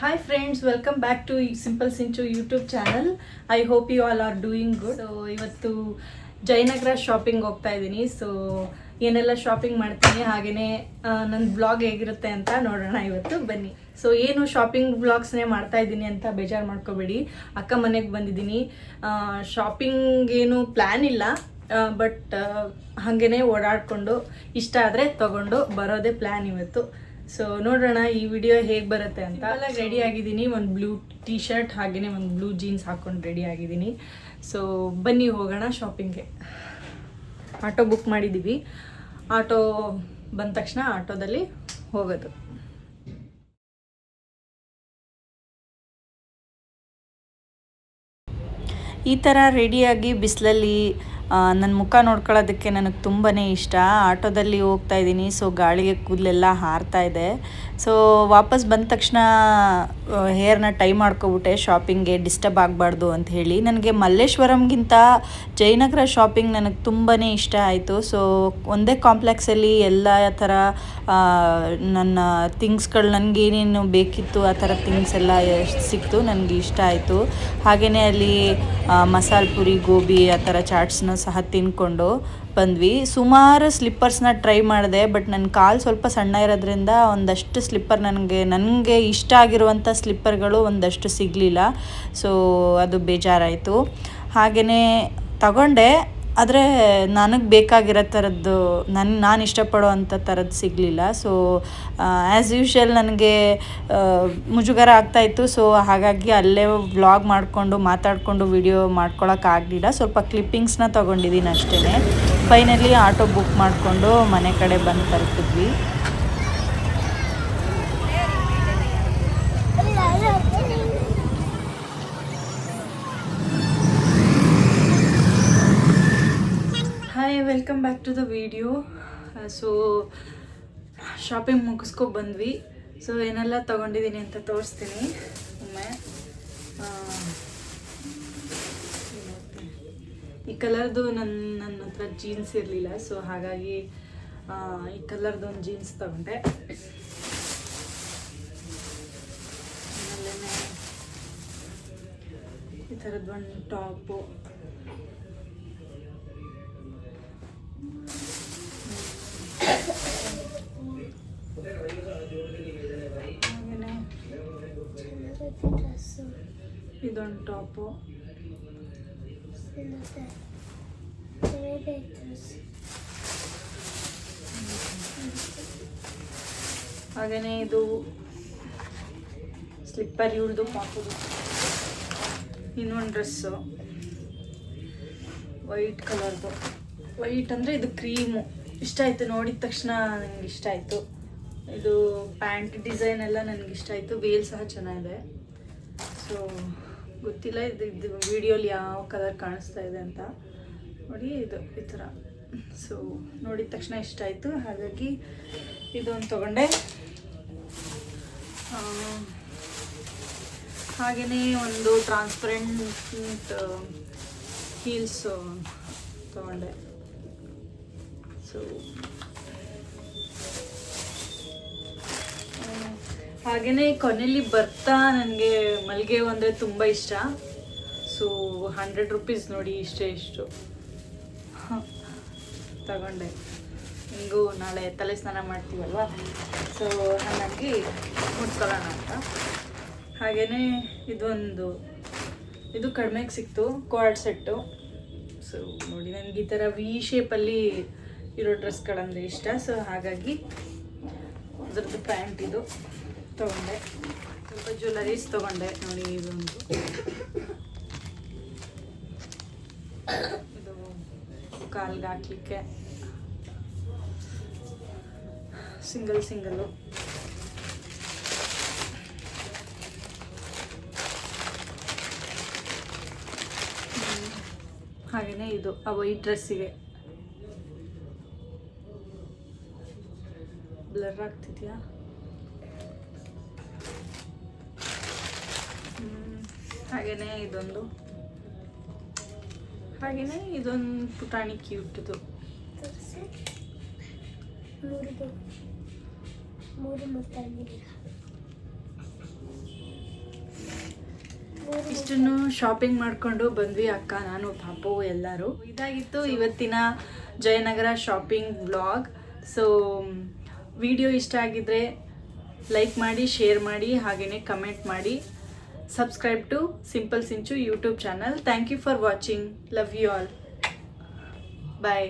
Hi friends, welcome back to Simple Sinchu YouTube channel. I hope you all are doing good. So ಇವತ್ತು Jayanagar shopping ಹೋಗ್ತಾ ಇದ್ದೀನಿ. So ಏನೆಲ್ಲ shopping ಮಾಡ್ತೀನಿ ಹಾಗೆಯೇ ನನ್ನ ಬ್ಲಾಗ್ ಹೇಗಿರುತ್ತೆ ಅಂತ ನೋಡೋಣ ಇವತ್ತು ಬನ್ನಿ. ಸೊ ಏನು ಶಾಪಿಂಗ್ ಬ್ಲಾಗ್ಸ್ನೇ ಮಾಡ್ತಾ ಇದ್ದೀನಿ ಅಂತ ಬೇಜಾರು ಮಾಡ್ಕೋಬೇಡಿ. ಅಕ್ಕ ಮನೆಗೆ ಬಂದಿದ್ದೀನಿ. ಶಾಪಿಂಗ್ ಏನು ಪ್ಲ್ಯಾನ್ ಇಲ್ಲ, ಬಟ್ ಹಾಗೇ ಓಡಾಡಿಕೊಂಡು ಇಷ್ಟ ಆದರೆ ತೊಗೊಂಡು ಬರೋದೇ ಪ್ಲ್ಯಾನ್ ಇವತ್ತು. ಸೊ ನೋಡೋಣ ಈ ವಿಡಿಯೋ ಹೇಗೆ ಬರುತ್ತೆ ಅಂತ. ರೆಡಿ ಆಗಿದ್ದೀನಿ, ಒಂದು ಬ್ಲೂ ಟೀ ಶರ್ಟ್ ಹಾಗೆಯೇ ಒಂದು ಬ್ಲೂ ಜೀನ್ಸ್ ಹಾಕ್ಕೊಂಡು ರೆಡಿ ಆಗಿದ್ದೀನಿ. ಸೊ ಬನ್ನಿ ಹೋಗೋಣ ಶಾಪಿಂಗ್ಗೆ. ಆಟೋ ಬುಕ್ ಮಾಡಿದ್ದೀವಿ, ಆಟೋ ಬಂದ ತಕ್ಷಣ ಆಟೋದಲ್ಲಿ ಹೋಗೋದು. ಈ ಥರ ರೆಡಿಯಾಗಿ ಬಿಸಿಲಲ್ಲಿ ನನ್ನ ಮುಖ ನೋಡ್ಕೊಳ್ಳೋದಕ್ಕೆ ನನಗೆ ತುಂಬಾ ಇಷ್ಟ. ಆಟೋದಲ್ಲಿ ಹೋಗ್ತಾ ಇದ್ದೀನಿ, ಸೊ ಗಾಳಿಗೆ ಕೂದಲೆಲ್ಲ ಹಾರ್ತಾ ಇದೆ. ಸೊ ವಾಪಸ್ ಬಂದ ತಕ್ಷಣ ಹೇರ್ನ ಟೈ ಮಾಡ್ಕೊಬಿಟ್ಟೆ, ಶಾಪಿಂಗ್ಗೆ ಡಿಸ್ಟರ್ಬ್ ಆಗಬಾರ್ದು ಅಂತ ಹೇಳಿ. ನನಗೆ ಮಲ್ಲೇಶ್ವರಂಗಿಂತ ಜಯನಗರ ಶಾಪಿಂಗ್ ನನಗೆ ತುಂಬಾ ಇಷ್ಟ ಆಯಿತು. ಸೊ ಒಂದೇ ಕಾಂಪ್ಲೆಕ್ಸಲ್ಲಿ ಎಲ್ಲ ಥರ ನನ್ನ ಥಿಂಗ್ಸ್ಗಳು ನನಗೇನೇನು ಬೇಕಿತ್ತು ಆ ಥರ ಥಿಂಗ್ಸ್ ಎಲ್ಲ ಸಿಕ್ತು, ನನಗೆ ಇಷ್ಟ ಆಯಿತು. ಹಾಗೆಯೇ ಅಲ್ಲಿ ಮಸಾಲೆ ಪುರಿ, ಗೋಬಿ ಆ ಥರ ಚಾಟ್ಸ್ನ ಸಹ ತಿಂದ್ಕೊಂಡು ಬಂದ್ವಿ. ಸುಮಾರು ಸ್ಲಿಪ್ಪರ್ಸ್ನ ಟ್ರೈ ಮಾಡಿದೆ, ಬಟ್ ನನ್ನ ಕಾಲು ಸ್ವಲ್ಪ ಸಣ್ಣ ಇರೋದ್ರಿಂದ ಒಂದಷ್ಟು ಸ್ಲಿಪ್ಪರ್ ನನಗೆ ಇಷ್ಟ ಆಗಿರುವಂಥ ಸ್ಲಿಪ್ಪರ್ಗಳು ಒಂದಷ್ಟು ಸಿಗಲಿಲ್ಲ. ಸೊ ಅದು ಬೇಜಾರಾಯಿತು. ಹಾಗೆಯೇ ತಗೊಂಡೆ, ಆದರೆ ನನಗೆ ಬೇಕಾಗಿರೋ ಥರದ್ದು ನಾನು ಇಷ್ಟಪಡೋ ಅಂಥ ಥರದ್ದು ಸಿಗಲಿಲ್ಲ. ಸೊ ಆ್ಯಸ್ ಯೂಶ್ವಲ್ ನನಗೆ ಮುಜುಗರ ಆಗ್ತಾಯಿತ್ತು. ಸೊ ಹಾಗಾಗಿ ಅಲ್ಲೇ ವ್ಲಾಗ್ ಮಾಡಿಕೊಂಡು ಮಾತಾಡಿಕೊಂಡು ವಿಡಿಯೋ ಮಾಡ್ಕೊಳಕ್ಕಾಗಲಿಲ್ಲ. ಸ್ವಲ್ಪ ಕ್ಲಿಪ್ಪಿಂಗ್ಸ್ನ ತೊಗೊಂಡಿದ್ದೀನಿ ಅಷ್ಟೇ. ಫೈನಲಿ ಆಟೋ ಬುಕ್ ಮಾಡಿಕೊಂಡು ಮನೆ ಕಡೆ ಬಂದು ತಲುಪಿದ್ವಿ. Hi, welcome back to the video. So shopping ಮುಗಿಸ್ಕೊಂಡು ಬಂದ್ವಿ. ಸೊ ಏನೆಲ್ಲ ತೊಗೊಂಡಿದ್ದೀನಿ ಅಂತ ತೋರಿಸ್ತೀನಿ ಒಮ್ಮೆ. ಈ ಕಲರ್ದು ನನ್ನ ಹತ್ರ ಜೀನ್ಸ್ ಇರಲಿಲ್ಲ, ಸೊ ಹಾಗಾಗಿ ಈ ಕಲರ್ದು ಒಂದು ಜೀನ್ಸ್ ತೊಗೊಂಡೆ. ಆಮೇಲೆ ಈ ಥರದ್ದು ಒಂದು ಟಾಪು, ಇದೊಂದು ಟಾಪು, ಹಾಗೆಯೇ ಇದು ಸ್ಲಿಪ್ಪರ್ ಇವ್ರದ್ದು ಹಾಕೋದು. ಇನ್ನೊಂದು ಡ್ರೆಸ್ಸು ವೈಟ್ ಕಲರ್ದು, ವೈಟ್ ಅಂದರೆ ಇದು ಕ್ರೀಮು. ಇಷ್ಟ ಆಯಿತು, ನೋಡಿದ ತಕ್ಷಣ ನನಗೆ ಇಷ್ಟ ಆಯಿತು. ಇದು ಪ್ಯಾಂಟ್ ಡಿಸೈನ್ ಎಲ್ಲ ನನಗೆ ಇಷ್ಟ ಆಯಿತು. ವೇಲ್ ಸಹ ಚೆನ್ನಾಗಿದೆ. ಸೊ ಗೊತ್ತಿಲ್ಲ ಇದು ವಿಡಿಯೋಲಿ ಯಾವ ಕಲರ್ ಕಾಣಿಸ್ತಾ ಇದೆ ಅಂತ. ನೋಡಿ ಇದು ಈ ಥರ. ಸೊ ನೋಡಿದ ತಕ್ಷಣ ಇಷ್ಟ ಆಯಿತು, ಹಾಗಾಗಿ ಇದೊಂದು ತೊಗೊಂಡೆ. ಹಾಗೆಯೇ ಒಂದು ಟ್ರಾನ್ಸ್ಪರೆಂಟ್ ಹೀಲ್ಸ್ ತೊಗೊಂಡೆ. ಸೊ ಹಾಗೆಯೇ ಕೊನೆಯಲ್ಲಿ ಬರ್ತಾ ನನಗೆ ಮಲ್ಲಿಗೆ ಹೂ ಅಂದರೆ ತುಂಬ ಇಷ್ಟ. ಸೊ 100 ರೂಪೀಸ್ ನೋಡಿ, ಇಷ್ಟು ತಗೊಂಡೆ. ಹಿಂಗೂ ನಾಳೆ ತಲೆ ಸ್ನಾನ ಮಾಡ್ತೀವಲ್ವ, ಸೊ ಹಾಗಾಗಿ ಮುಡ್ಕೊಳ್ಳೋಣ ಅಂತ. ಹಾಗೆಯೇ ಇದು ಕಡಿಮೆಗೆ ಸಿಕ್ತು, ಕ್ವಾಡ್ ಸೆಟ್ಟು. ಸೊ ನೋಡಿ, ನನಗೆ ಈ ಥರ ವಿ ಶೇಪಲ್ಲಿ ಇರೋ ಡ್ರೆಸ್ಗಳಂದರೆ ಇಷ್ಟ. ಸೊ ಹಾಗಾಗಿ ಅದ್ರದ್ದು ಪ್ಯಾಂಟ್ ಇದು ತೊಗೊಂಡೆ. ಸ್ವಲ್ಪ ಜ್ಯುವೆಲರೀಸ್ ತೊಗೊಂಡೆ. ನೋಡಿ ಇದೊಂದು, ಇದು ಕಾಲ್ಗೆ ಹಾಕ್ಲಿಕ್ಕೆ ಸಿಂಗಲ್ಲು. ಹಾಗೆಯೇ ಇದು ಈ ಡ್ರೆಸ್ಸಿಗೆ ಬ್ಲರ್ ಆಗ್ತಿದೆಯಾ? ಹಾಗೆಯೇ ಇದೊಂದು ಪುಟಾಣಿ ಕ್ಯೂಟ್ದು. ಇಷ್ಟನ್ನು ಶಾಪಿಂಗ್ ಮಾಡಿಕೊಂಡು ಬಂದ್ವಿ ಅಕ್ಕ, ನಾನು, ಪಾಪು ಎಲ್ಲರೂ. ಇದಾಗಿತ್ತು ಇವತ್ತಿನ Jayanagar shopping vlog. So video ಇಷ್ಟ ಆಗಿದ್ರೆ ಲೈಕ್ ಮಾಡಿ, ಶೇರ್ ಮಾಡಿ, ಹಾಗೆಯೇ ಕಮೆಂಟ್ ಮಾಡಿ. Subscribe to simple Sinchu YouTube channel. Thank you for watching. Love you all. Bye.